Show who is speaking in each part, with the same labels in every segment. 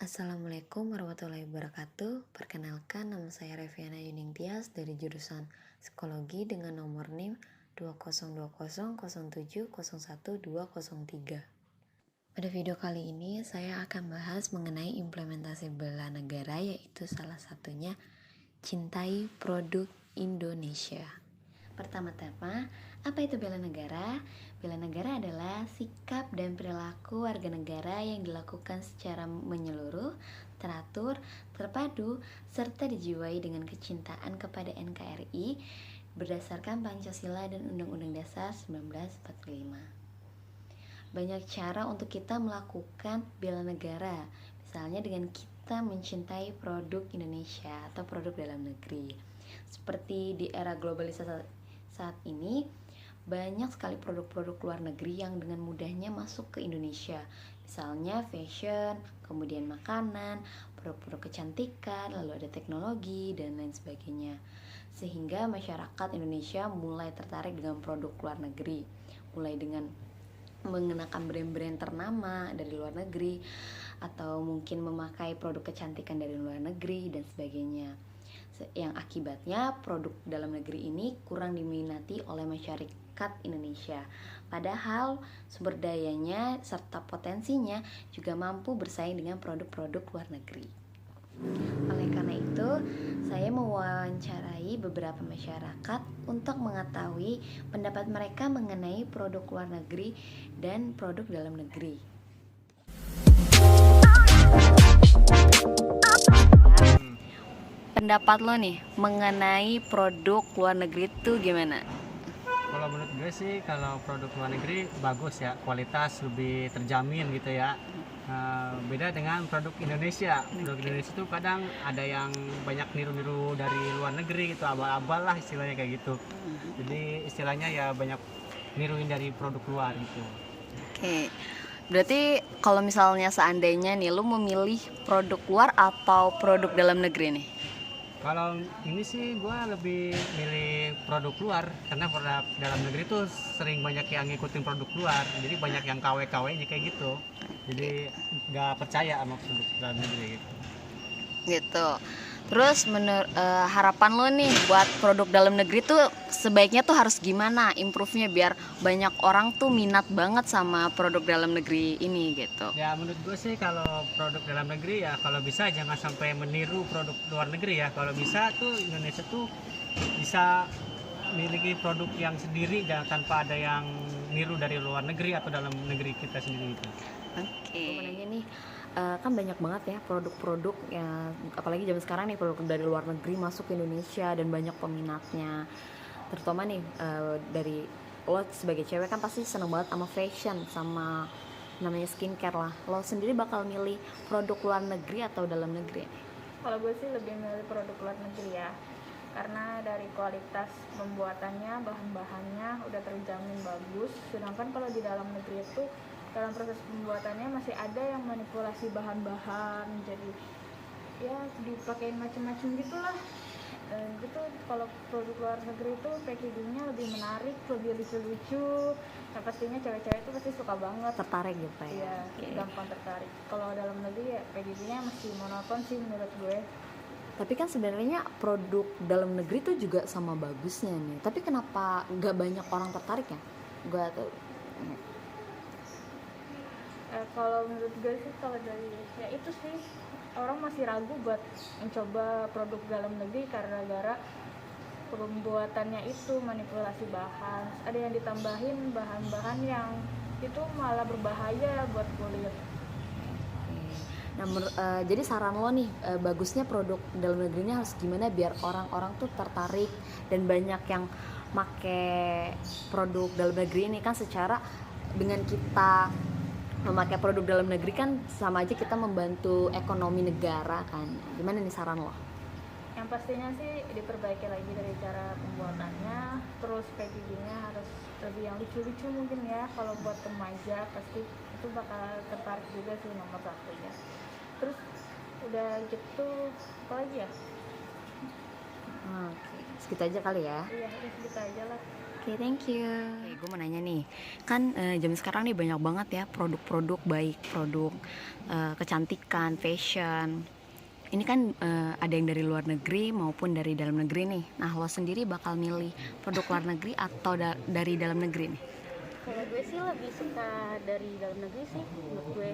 Speaker 1: Assalamualaikum warahmatullahi wabarakatuh. Perkenalkan, nama saya Reviana Yuning Tias dari jurusan Psikologi dengan nomor NIM 202007011203. Pada video kali ini saya akan bahas mengenai implementasi bela negara, yaitu salah satunya cintai produk Indonesia. Pertama-tama, apa itu bela negara? Bela negara adalah sikap dan perilaku warga negara yang dilakukan secara menyeluruh, teratur, terpadu, serta dijiwai dengan kecintaan kepada NKRI berdasarkan Pancasila dan Undang-Undang Dasar 1945. Banyak cara untuk kita melakukan bela negara, misalnya dengan kita mencintai produk Indonesia atau produk dalam negeri. Seperti di era globalisasi saat ini, banyak sekali produk-produk luar negeri yang dengan mudahnya masuk ke Indonesia. Misalnya fashion, kemudian makanan, produk-produk kecantikan, lalu ada teknologi, dan lain sebagainya. Sehingga masyarakat Indonesia mulai tertarik dengan produk luar negeri, mulai dengan mengenakan brand-brand ternama dari luar negeri, atau mungkin memakai produk kecantikan dari luar negeri, dan sebagainya. Yang akibatnya produk dalam negeri ini kurang diminati oleh masyarakat Indonesia. Padahal sumber dayanya serta potensinya juga mampu bersaing dengan produk-produk luar negeri. Oleh karena itu, saya mewawancarai beberapa masyarakat untuk mengetahui pendapat mereka mengenai produk luar negeri dan produk dalam negeri. Pendapat lo nih mengenai produk luar negeri itu gimana?
Speaker 2: Kalau menurut gue sih, kalau produk luar negeri bagus ya, kualitas lebih terjamin gitu ya. Beda dengan produk Indonesia. Produk Indonesia tuh kadang ada yang banyak niru-niru dari luar negeri gitu, abal-abal lah istilahnya kayak gitu. Jadi istilahnya ya banyak niruin dari produk luar gitu.
Speaker 1: Oke, berarti kalau misalnya seandainya nih lo memilih produk luar atau produk dalam negeri nih?
Speaker 2: Kalau ini sih gue lebih milih produk luar, karena produk dalam negeri tuh sering banyak yang ngikutin produk luar, jadi banyak yang KW-KW-nya kayak gitu. Jadi nggak percaya sama produk dalam negeri gitu.
Speaker 1: Gitu. Terus harapan lo nih buat produk dalam negeri tuh sebaiknya tuh harus gimana improve-nya biar banyak orang tuh minat banget sama produk dalam negeri ini gitu.
Speaker 2: Ya menurut gue sih, kalau produk dalam negeri ya kalau bisa jangan sampai meniru produk luar negeri ya. Kalau bisa tuh Indonesia tuh bisa memiliki produk yang sendiri, jangan tanpa ada yang niru dari luar negeri atau dalam negeri kita sendiri itu.
Speaker 1: Oke. Gue mau nanya nih, kan banyak banget ya produk-produk yang apalagi zaman sekarang nih produk dari luar negeri masuk ke Indonesia dan banyak peminatnya. Terutama nih dari lo sebagai cewek kan pasti seneng banget sama fashion, sama namanya skincare lah. Lo sendiri bakal milih produk luar negeri atau dalam negeri?
Speaker 3: Kalau gue sih lebih milih produk luar negeri ya, karena dari kualitas pembuatannya, bahan-bahannya udah terjamin bagus. Sedangkan kalau di dalam negeri itu dalam proses pembuatannya masih ada yang manipulasi bahan-bahan, jadi ya dipakein macam-macam gitulah. Gitu. Kalau produk luar negeri itu packagingnya lebih menarik, lebih lucu-lucu. Nah, pastinya cewek-cewek itu pasti suka banget,
Speaker 1: Tertarik gitu ya?
Speaker 3: iya,
Speaker 1: Oke.
Speaker 3: gampang tertarik. Kalau dalam negeri ya packagingnya masih monoton sih menurut gue.
Speaker 1: Tapi kan sebenarnya produk dalam negeri tuh juga sama bagusnya nih. Tapi kenapa nggak banyak orang tertarik ya? Gue tuh
Speaker 3: Kalau menurut gue sih, kalau dari ya itu sih, orang masih ragu buat mencoba produk dalam negeri karena gara pembuatannya itu manipulasi bahan, ada yang ditambahin bahan-bahan yang itu malah berbahaya buat kulit.
Speaker 1: Nah, jadi saran lo nih, bagusnya produk dalam negeri ini harus gimana biar orang-orang tuh tertarik dan banyak yang make produk dalam negeri ini. Kan secara dengan kita memakai produk dalam negeri kan sama aja kita membantu ekonomi negara kan. Gimana nih saran lo?
Speaker 3: Yang pastinya sih diperbaiki lagi dari cara pembuatannya, terus packagingnya harus lebih yang lucu-lucu mungkin ya. Kalau buat remaja pasti itu bakal tertarik juga sih, nomor satunya. Terus udah gitu apa lagi ya?
Speaker 1: Oke, segitu aja kali ya.
Speaker 3: Iya, udah segitu aja lah.
Speaker 1: Oke, thank you. Oke, gue mau nanya nih, kan zaman sekarang nih banyak banget ya produk-produk, baik produk kecantikan, fashion. Ini kan ada yang dari luar negeri maupun dari dalam negeri nih. Nah, lo sendiri bakal milih produk luar negeri atau dari dalam negeri nih?
Speaker 4: Kalau gue sih lebih suka dari dalam negeri sih menurut gue,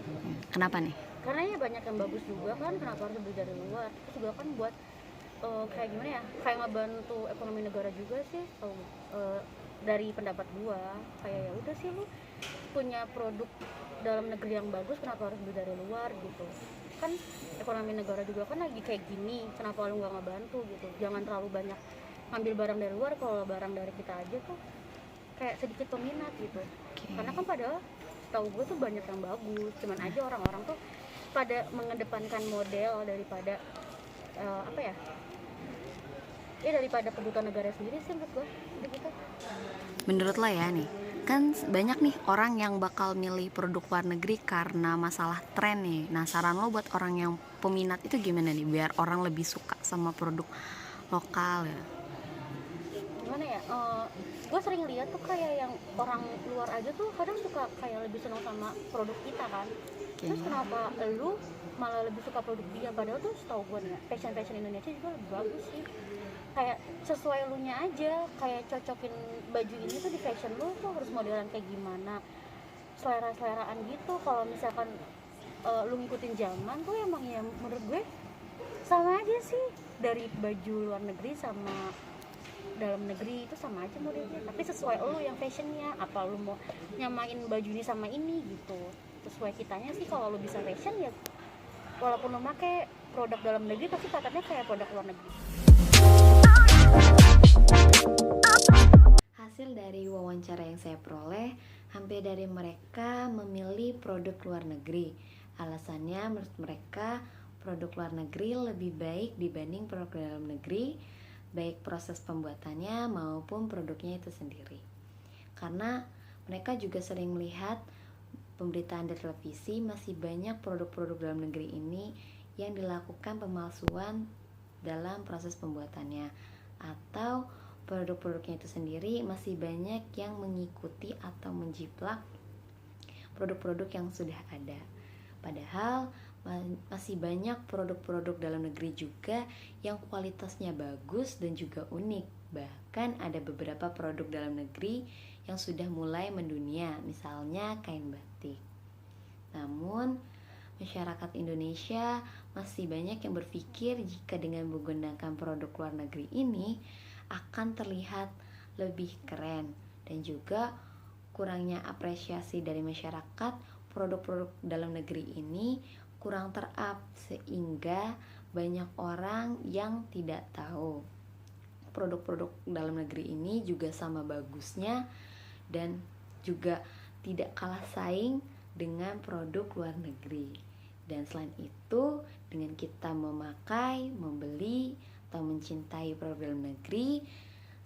Speaker 1: Kenapa nih?
Speaker 4: karena ya banyak yang bagus juga kan, kenapa harus beli dari luar. Terus juga kan buat kayak gimana ya, kayak ngebantu ekonomi negara juga sih. Dari pendapat gue kayak ya udah sih, lu punya produk dalam negeri yang bagus, kenapa harus beli dari luar gitu kan. Ekonomi negara juga kan lagi kayak gini, kenapa lu nggak ngebantu gitu. Jangan terlalu banyak ngambil barang dari luar, kalau barang dari kita aja tuh kayak sedikit peminat gitu. Karena kan padahal tahu gue tuh banyak yang bagus, cuman aja orang-orang tuh pada mengedepankan model daripada apa ya, daripada kebutuhan negara sendiri sih menurut gue gitu.
Speaker 1: Menurut lo ya nih, kan banyak nih orang yang bakal milih produk luar negeri karena masalah tren nih. Nah, saran lo buat orang yang peminat itu gimana nih biar orang lebih suka sama produk lokal ya?
Speaker 4: Gimana ya, gue sering lihat tuh kayak yang orang luar aja tuh kadang suka kayak lebih senang sama produk kita kan. Terus kenapa lu malah lebih suka produk dia, padahal tuh setahu gue nih ya, fashion Indonesia juga lebih bagus sih. Kayak sesuai lu nya aja, kayak cocokin baju ini tuh di fashion lu tuh harus modelan kayak gimana, selera-seleraan gitu. Kalau misalkan lu ngikutin zaman tuh emang ya menurut gue sama aja sih, dari baju luar negeri sama dalam negeri itu sama aja modelnya, tapi sesuai lu yang fashionnya, apa lu mau nyamain baju ini sama ini gitu, sesuai kitanya sih. Kalau lu bisa fashion ya walaupun lu pakai produk dalam negeri pasti katanya kayak produk luar negeri.
Speaker 1: Hasil dari wawancara yang saya peroleh, hampir dari mereka memilih produk luar negeri. Alasannya menurut mereka produk luar negeri lebih baik dibanding produk dalam negeri, baik proses pembuatannya maupun produknya itu sendiri. Karena mereka juga sering melihat pemberitaan di televisi, masih banyak produk-produk dalam negeri ini yang dilakukan pemalsuan dalam proses pembuatannya, atau produk-produknya itu sendiri masih banyak yang mengikuti atau menjiplak produk-produk yang sudah ada. Padahal masih banyak produk-produk dalam negeri juga yang kualitasnya bagus dan juga unik. Bahkan ada beberapa produk dalam negeri yang sudah mulai mendunia, misalnya kain batik. Namun masyarakat Indonesia masih banyak yang berpikir jika dengan menggunakan produk luar negeri ini akan terlihat lebih keren, dan juga kurangnya apresiasi dari masyarakat, produk-produk dalam negeri ini kurang terap, sehingga banyak orang yang tidak tahu produk-produk dalam negeri ini juga sama bagusnya dan juga tidak kalah saing dengan produk luar negeri. Dan selain itu, dengan kita memakai, membeli, atau mencintai produk dalam negeri,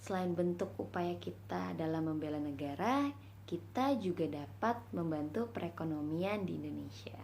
Speaker 1: selain bentuk upaya kita dalam membela negara, kita juga dapat membantu perekonomian di Indonesia.